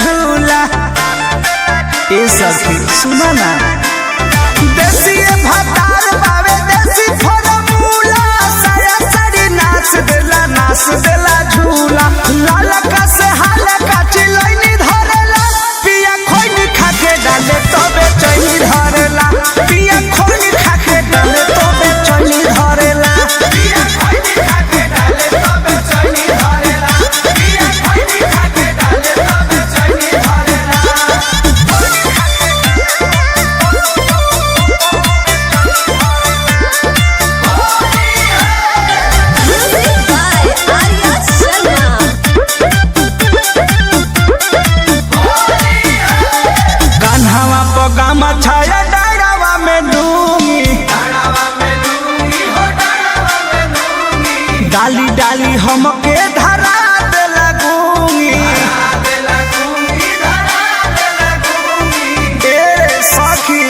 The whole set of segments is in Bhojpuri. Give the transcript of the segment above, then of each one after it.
झूला। ए सखी सुना ना, देसी भातार बावे देसी फॉर्मूला, साया साड़ी नाच देला झूला। लालका से हालका चिलैनी धरेला, पिया खोइनी खाके डाले तबे चैनी धरेला। पिया खोइनी खाके डाले तबे चैनी धरेला। पिया खोइनी खाके डाले तबे चैनी धरेला। पिया खोइनी खाके डाले तबे चैनी धरेला। कान्हावा पगामा छाया डाढ़ावा में डूंगी, डाली डाली हमके धरा दे लगूंगी। ए सखी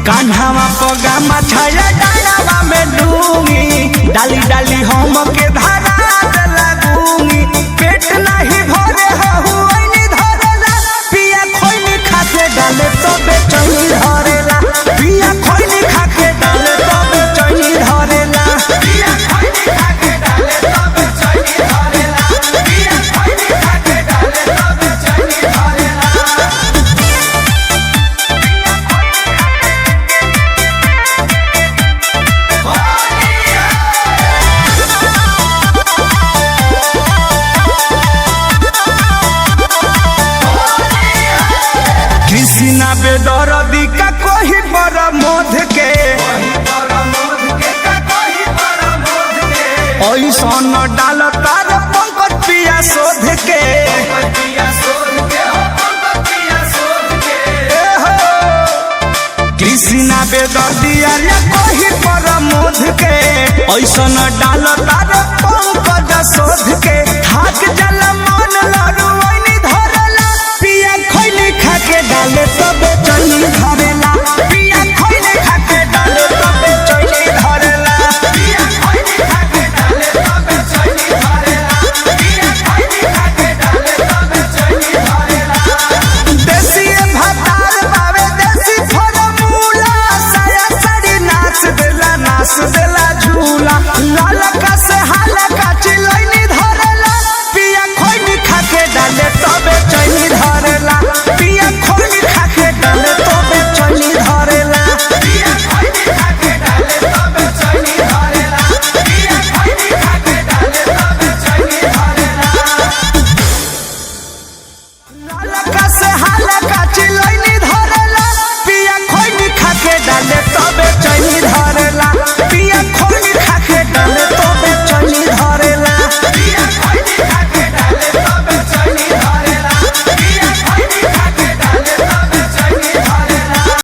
कान्हावा पगामा छाया डाढ़ावा में डूंगी, डाली डाली हमके धरा दे लगूंगी। पेट नहीं भरे हुई धरेला, पिया खोइनी खाके डाले तबे चैनी धरेला। पिया खोइनी खाके डाले तबे चैनी धरेला। पिया खोइनी खाके डाले तबे चैनी धरेला। पिया खोइनी खाके डाले तबे चैनी धरेला। कृष्णा बेदर्दी का कोई बड़ा मोध के, ऐसन डाल तार पंकज पिया शोध के। कृष्णा बेदर्दी अरे कोई बड़ा मोध के, ऐसन डाल तार पंकज शोध के। थाक जल मन लड़ुआनी